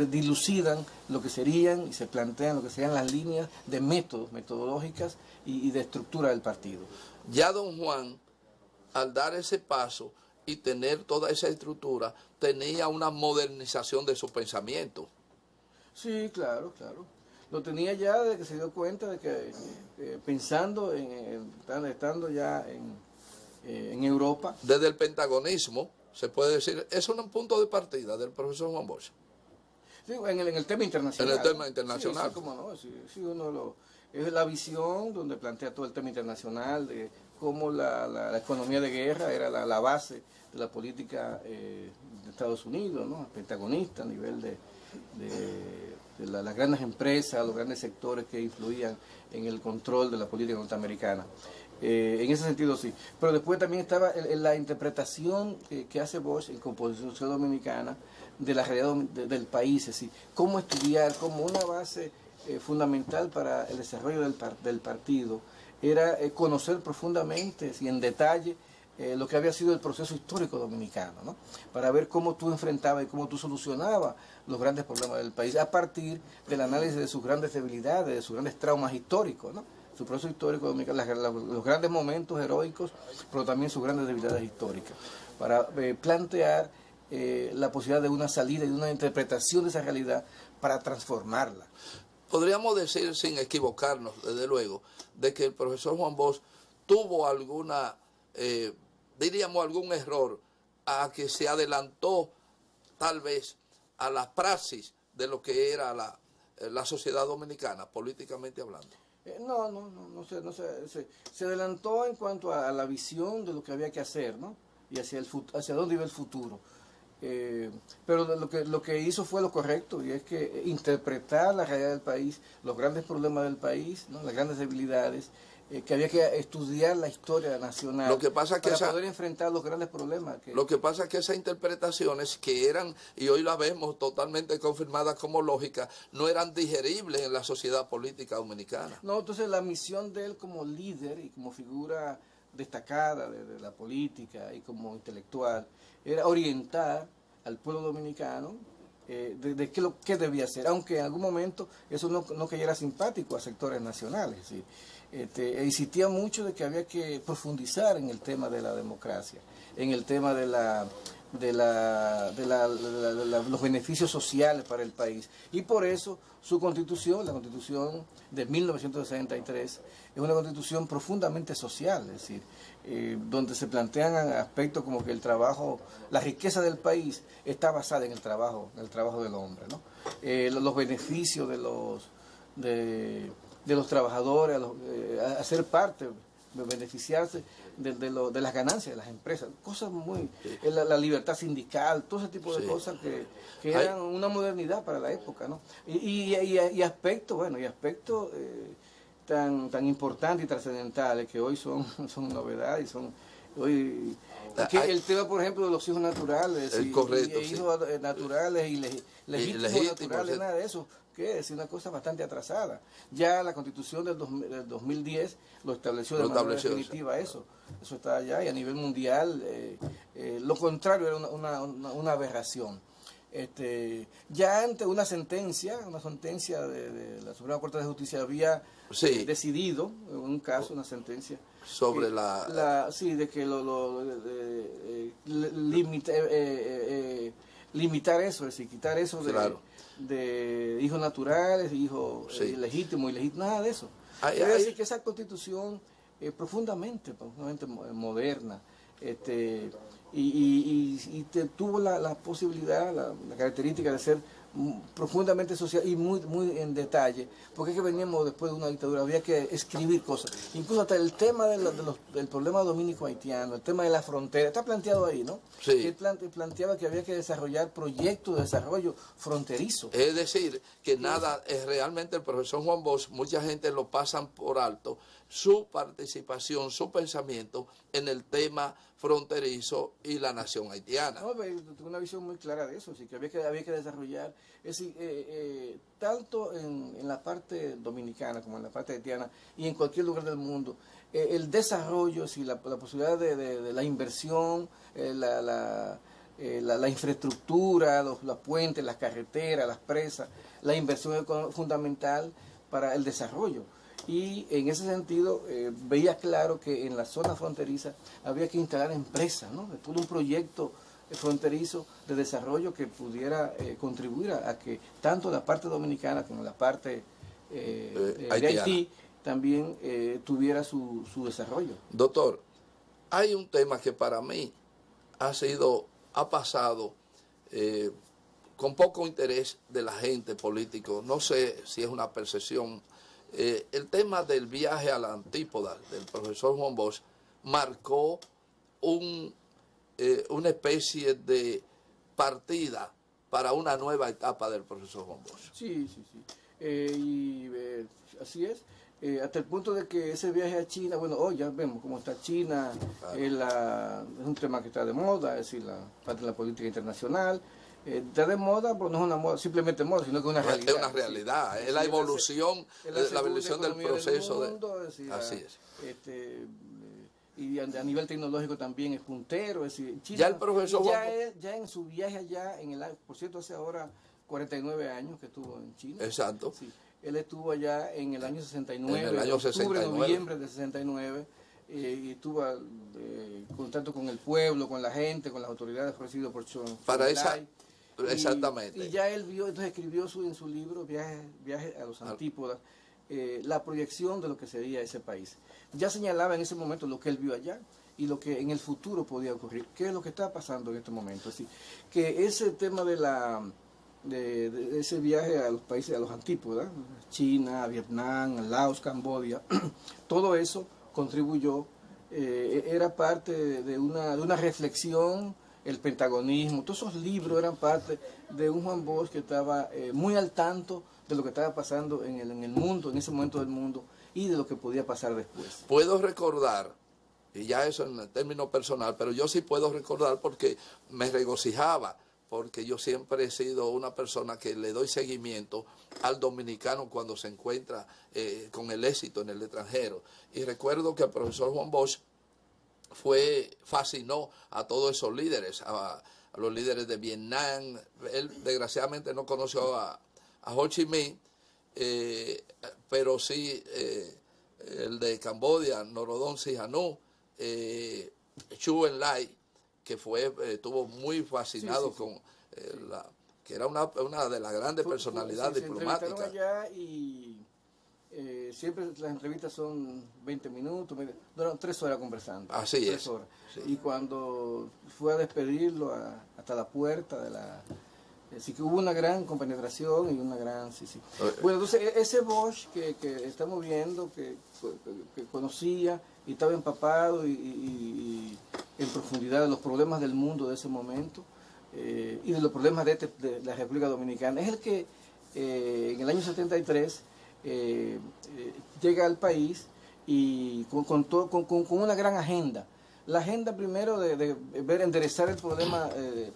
Speaker 2: dilucidan lo que serían y se plantean lo que serían las líneas de metodológicas y de estructura del partido.
Speaker 1: Ya don Juan, al dar ese paso y tener toda esa estructura, tenía una modernización de su pensamiento.
Speaker 2: Sí, claro. Lo tenía ya desde que se dio cuenta de que pensando estando ya en Europa.
Speaker 1: Desde el pentagonismo, se puede decir, es un punto de partida del profesor Juan Bosch.
Speaker 2: Sí, en el tema internacional.
Speaker 1: En el tema internacional.
Speaker 2: Sí, cómo no, es la visión donde plantea todo el tema internacional, de cómo la economía de guerra era la base de la política de Estados Unidos, ¿no? Pentagonista a nivel de las grandes empresas, los grandes sectores que influían en el control de la política norteamericana. En ese sentido sí. Pero después también estaba la interpretación que hace Bosch en Composición Dominicana de la realidad del país, es decir, cómo estudiar como una base fundamental para el desarrollo del partido era conocer profundamente y en detalle lo que había sido el proceso histórico dominicano, ¿no? Para ver cómo tú enfrentabas y cómo tú solucionabas los grandes problemas del país a partir del análisis de sus grandes debilidades, de sus grandes traumas históricos, ¿no? Su proceso histórico dominicano, los grandes momentos heroicos, pero también sus grandes debilidades históricas, para plantear la posibilidad de una salida y de una interpretación de esa realidad para transformarla.
Speaker 1: Podríamos decir, sin equivocarnos, desde luego, de que el profesor Juan Bosch tuvo alguna, diríamos, algún error a que se adelantó tal vez a la praxis de lo que era la sociedad dominicana, políticamente hablando.
Speaker 2: No se adelantó en cuanto a la visión de lo que había que hacer, ¿no? Y hacia dónde iba el futuro. Pero lo que hizo fue lo correcto, y es que interpretar la realidad del país, los grandes problemas del país, ¿no? Las grandes debilidades, que había que estudiar la historia nacional para poder enfrentar los grandes problemas.
Speaker 1: Lo que pasa es que esas interpretaciones que eran, y hoy las vemos totalmente confirmadas como lógicas, no eran digeribles en la sociedad política dominicana.
Speaker 2: No, entonces la misión de él como líder y como figura destacada de la política y como intelectual era orientar al pueblo dominicano de qué debía hacer, aunque en algún momento eso no cayera simpático a sectores nacionales. Es decir, insistía mucho de que había que profundizar en el tema de la democracia, en el tema de los beneficios sociales para el país, y por eso su constitución, la constitución de 1963, es una constitución profundamente social, es decir, donde se plantean aspectos como que el trabajo, la riqueza del país está basada en el trabajo del hombre, ¿no? Los beneficios de los trabajadores, hacer parte, beneficiarse de las ganancias de las empresas, cosas muy, la libertad sindical, todo ese tipo de cosas que eran una modernidad para la época, ¿no? Y aspectos, tan importantes y trascendentales que hoy son novedades, el tema, por ejemplo, de los hijos naturales, hijos naturales y legítimos naturales, nada de eso, que es una cosa bastante atrasada. Ya la Constitución del 2010 lo estableció de manera definitiva, eso está allá, y a nivel mundial lo contrario era una aberración. Ya ante una sentencia de la Suprema Corte de Justicia había decidido, en un caso, una sentencia
Speaker 1: sobre
Speaker 2: de que limitar eso, es decir, quitar eso de hijos naturales, hijos legítimos, ilegítimos, nada de eso. Es decir, que esa constitución profundamente moderna, y tuvo la posibilidad, la característica de ser profundamente social y muy en detalle, porque es que veníamos después de una dictadura, había que escribir cosas, incluso hasta el tema del problema dominico-haitiano, el tema de la frontera, está planteado ahí, ¿no?
Speaker 1: Sí.
Speaker 2: Él planteaba que había que desarrollar proyectos de desarrollo fronterizo.
Speaker 1: Es decir, que nada, realmente el profesor Juan Bosch, mucha gente lo pasan por alto, su participación, su pensamiento en el tema fronterizo y la nación haitiana.
Speaker 2: No, tengo una visión muy clara de eso, así que había que desarrollar, es decir, tanto en la parte dominicana como en la parte haitiana y en cualquier lugar del mundo, el desarrollo, es decir, la posibilidad de la inversión, la infraestructura, los puentes, las carreteras, las presas, la inversión es fundamental para el desarrollo. Y en ese sentido veía claro que en la zona fronteriza había que instalar empresas, ¿no? Todo un proyecto fronterizo de desarrollo que pudiera contribuir a que tanto la parte dominicana como la parte de Haití también tuviera su desarrollo.
Speaker 1: Doctor, hay un tema que para mí ha pasado con poco interés de la gente político, no sé si es una percepción. El tema del viaje a la Antípoda del profesor Juan Bosch marcó una especie de partida para una nueva etapa del profesor Juan Bosch.
Speaker 2: Sí. Así es. Hasta el punto de que ese viaje a China, bueno, hoy ya vemos cómo está China, claro. Es un tema que está de moda, es decir, la parte de la política internacional. Está de moda, pero no es una moda, simplemente moda, sino que es una realidad.
Speaker 1: Es una realidad, es la evolución, la evolución del proceso.
Speaker 2: Mundo, decir, así es. Y a nivel tecnológico también es puntero, es decir, China,
Speaker 1: ya el profesor
Speaker 2: ya en su viaje allá, por cierto, hace ahora 49 años que estuvo en China.
Speaker 1: Exacto.
Speaker 2: Sí, él estuvo allá en el año 69,
Speaker 1: en el año
Speaker 2: octubre, noviembre de 69, y estuvo en contacto con el pueblo, con la gente, con las autoridades ofrecidas por Chon.
Speaker 1: Para esa... Exactamente.
Speaker 2: Y ya él vio, entonces escribió en su libro, Viaje a los Antípodas, la proyección de lo que sería ese país. Ya señalaba en ese momento lo que él vio allá y lo que en el futuro podía ocurrir. ¿Qué es lo que está pasando en este momento? Así que ese tema de ese viaje a los países, a los antípodas, China, Vietnam, Laos, Camboya, todo eso contribuyó, era parte de una reflexión. El pentagonismo, todos esos libros eran parte de un Juan Bosch que estaba muy al tanto de lo que estaba pasando en el mundo, en ese momento del mundo, y de lo que podía pasar después.
Speaker 1: Puedo recordar, y ya eso en el término personal, pero yo sí puedo recordar porque me regocijaba, porque yo siempre he sido una persona que le doy seguimiento al dominicano cuando se encuentra con el éxito en el extranjero. Y recuerdo que el profesor Juan Bosch fascinó a todos esos líderes, a los líderes de Vietnam. Él desgraciadamente no conoció a Ho Chi Minh, pero sí el de Camboya, Norodom Sihanouk, Chu En Lai, que estuvo muy fascinado con que era una de las grandes personalidades diplomáticas.
Speaker 2: Se entrevistaron allá y siempre las entrevistas son 20 minutos, duran 3 horas conversando.
Speaker 1: Así
Speaker 2: 3
Speaker 1: es.
Speaker 2: horas.
Speaker 1: Sí.
Speaker 2: Y cuando fue a despedirlo hasta la puerta de así que hubo una gran compenetración y una gran... Bueno, entonces ese Bosch que estamos viendo, que conocía y estaba empapado y en profundidad de los problemas del mundo de ese momento y de los problemas de la República Dominicana, es el que en el año 73 llega al país y con una gran agenda. La agenda primero de enderezar el problema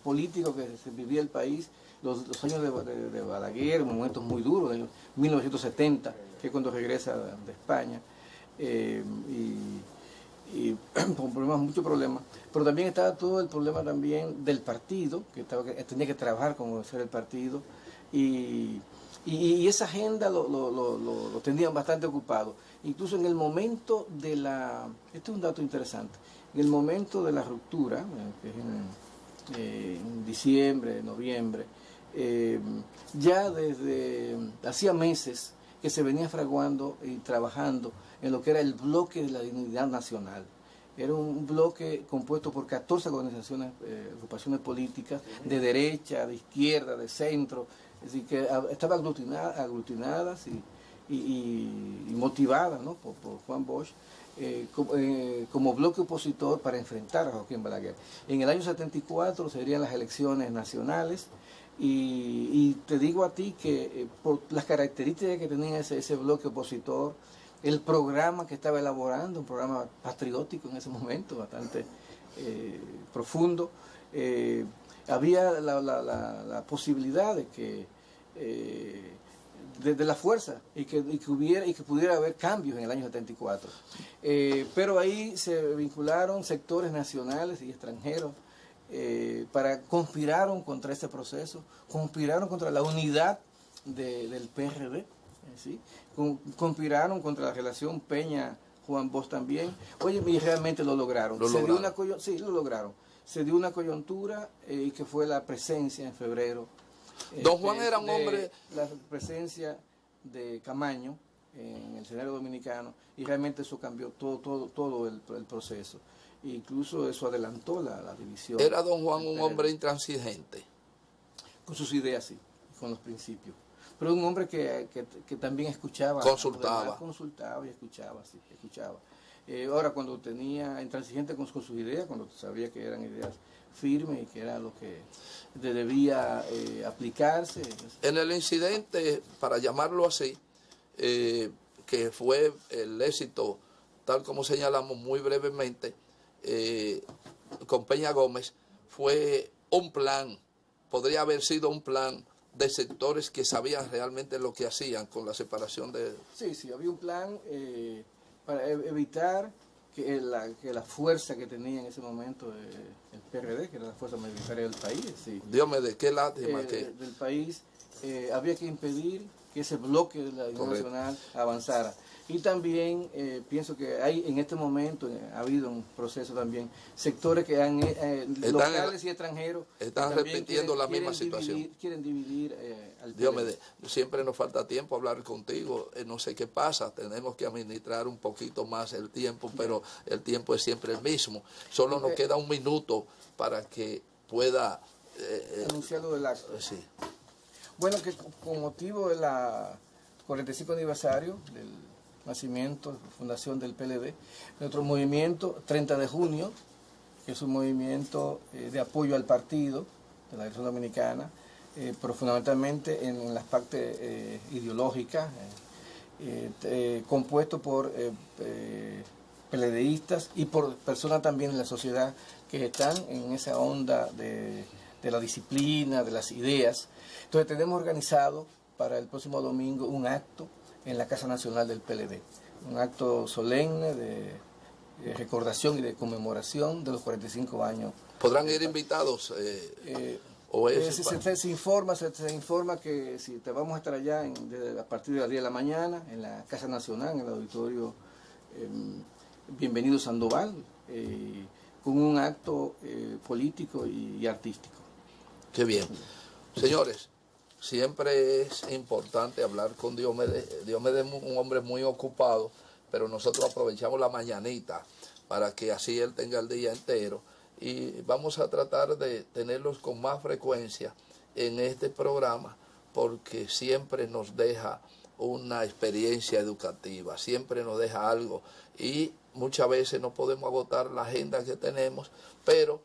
Speaker 2: político que se vivía el país, los años de Balaguer, momentos muy duros, en 1970, que es cuando regresa de España, y con muchos problemas, pero también estaba todo el problema también del partido, que tenía que trabajar como ser el partido, y esa agenda lo tenían bastante ocupado. Incluso en el momento de este es un dato interesante, en el momento de la ruptura, que es en diciembre, noviembre, ya desde hacía meses que se venía fraguando y trabajando en lo que era el bloque de la dignidad nacional. Era un bloque compuesto por 14 organizaciones, agrupaciones políticas, de derecha, de izquierda, de centro, es decir, que estaban aglutinadas y motivadas, ¿no?, por Juan Bosch, como bloque opositor para enfrentar a Joaquín Balaguer. En el año 74 serían las elecciones nacionales, y te digo a ti que por las características que tenía ese bloque opositor, el programa que estaba elaborando, un programa patriótico en ese momento, bastante profundo. Había la posibilidad de que de la fuerza y que pudiera haber cambios en el año 74. Pero ahí se vincularon sectores nacionales y extranjeros conspiraron contra este proceso, conspiraron contra la unidad del PRD, ¿sí? Conspiraron contra la relación Peña-Juan Bosch también. Oye, y realmente lo lograron. Sí, lo lograron. Se dio una coyuntura y que fue la presencia en febrero.
Speaker 1: Don Juan era un hombre...
Speaker 2: La presencia de Camaño en el escenario dominicano, y realmente eso cambió todo el proceso. Incluso eso adelantó la división.
Speaker 1: ¿Era don Juan un hombre intransigente?
Speaker 2: Con sus ideas, sí, con los principios. Pero un hombre que también escuchaba. Consultaba y escuchaba, sí, escuchaba. Ahora, cuando tenía intransigente con sus ideas, cuando sabía que eran ideas firmes y que era lo que debía aplicarse.
Speaker 1: En el incidente, para llamarlo así, que fue el éxito, tal como señalamos muy brevemente, con Peña Gómez, fue un plan, podría haber sido un plan de sectores que sabían realmente lo que hacían con la separación de...
Speaker 2: Sí, había un plan para evitar que la fuerza que tenía en ese momento el PRD, que era la fuerza mayoritaria del país, sí.
Speaker 1: Dios me dé, qué lástima que...
Speaker 2: Del país, había que impedir que ese bloque de la Unión Nacional avanzara. Y también pienso que hay en este momento, ha habido un proceso también, sectores que han, locales y extranjeros,
Speaker 1: están repitiendo la misma situación.
Speaker 2: Quieren dividir al
Speaker 1: Dios me dé, siempre nos falta tiempo hablar contigo, no sé qué pasa, tenemos que administrar un poquito más el tiempo, pero el tiempo es siempre el mismo. Solo nos queda un minuto para que pueda...
Speaker 2: anunciarlo del acto.
Speaker 1: Sí.
Speaker 2: Bueno, que con motivo del 45 aniversario del nacimiento, fundación del PLD, nuestro movimiento 30 de junio, que es un movimiento de apoyo al partido de la Región Dominicana, pero fundamentalmente en las partes ideológicas, compuesto por PLDistas y por personas también en la sociedad que están en esa onda de la disciplina, de las ideas. Entonces tenemos organizado para el próximo domingo un acto en la Casa Nacional del PLD, un acto solemne de recordación y de conmemoración de los 45 años.
Speaker 1: ¿Podrán ir invitados?
Speaker 2: Se informa que si te vamos a estar allá a partir de las 10 de la mañana en la Casa Nacional, en el auditorio Bienvenido Sandoval, con un acto político y artístico.
Speaker 1: Qué bien. Señores, siempre es importante hablar con Diomedes. Diomedes es un hombre muy ocupado, pero nosotros aprovechamos la mañanita para que así él tenga el día entero. Y vamos a tratar de tenerlos con más frecuencia en este programa, porque siempre nos deja una experiencia educativa, siempre nos deja algo. Y muchas veces no podemos agotar la agenda que tenemos, pero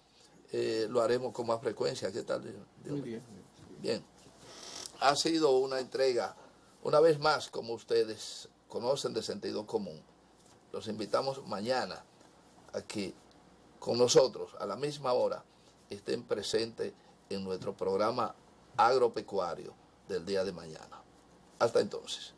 Speaker 1: lo haremos con más frecuencia. ¿Qué tal?
Speaker 2: Muy bien.
Speaker 1: Bien. Ha sido una entrega, una vez más, como ustedes conocen, de sentido común. Los invitamos mañana aquí con nosotros a la misma hora. Estén presentes en nuestro programa agropecuario del día de mañana. Hasta entonces.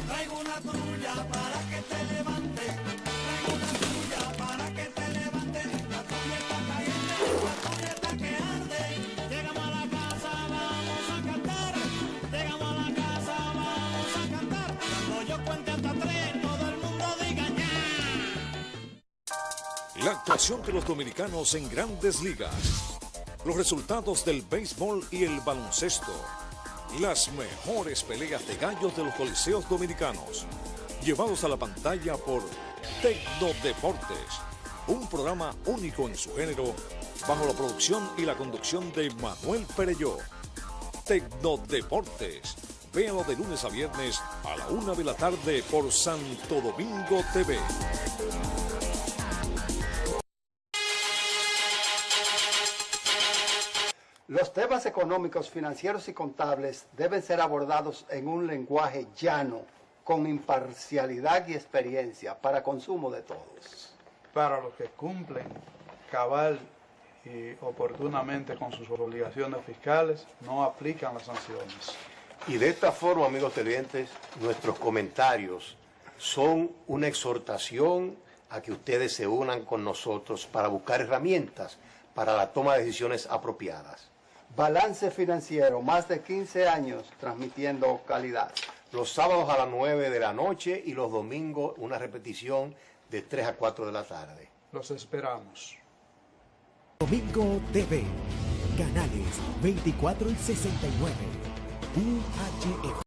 Speaker 10: Traigo una tuya para que te levantes, traigo una tuya para que te levantes, la tuya está caliente, la tuya está que arde, llegamos a la casa, vamos a cantar, llegamos a la casa, vamos a cantar, cuando yo cuente hasta 3, todo el mundo diga ya.
Speaker 7: La actuación de los dominicanos en Grandes Ligas.
Speaker 11: los resultados del béisbol y el baloncesto, las mejores peleas de gallos de los coliseos dominicanos, llevados a la pantalla por Tecnodeportes, un programa único en su género, bajo la producción y la conducción de Manuel Perelló. Tecnodeportes, véalo de lunes a viernes a la 1 de la tarde por Santo Domingo TV.
Speaker 12: Los temas económicos, financieros y contables deben ser abordados en un lenguaje llano, con imparcialidad y experiencia, para consumo de todos.
Speaker 13: Para los que cumplen cabal y oportunamente con sus obligaciones fiscales, no aplican las sanciones.
Speaker 14: Y de esta forma, amigos televidentes, nuestros comentarios son una exhortación a que ustedes se unan con nosotros para buscar herramientas para la toma de decisiones apropiadas.
Speaker 12: Balance Financiero, más de 15 años transmitiendo calidad.
Speaker 14: Los sábados a las 9 de la noche y los domingos una repetición de 3 a 4 de la tarde.
Speaker 13: Los esperamos.
Speaker 7: Domingo TV, canales 24 y 69, UHF.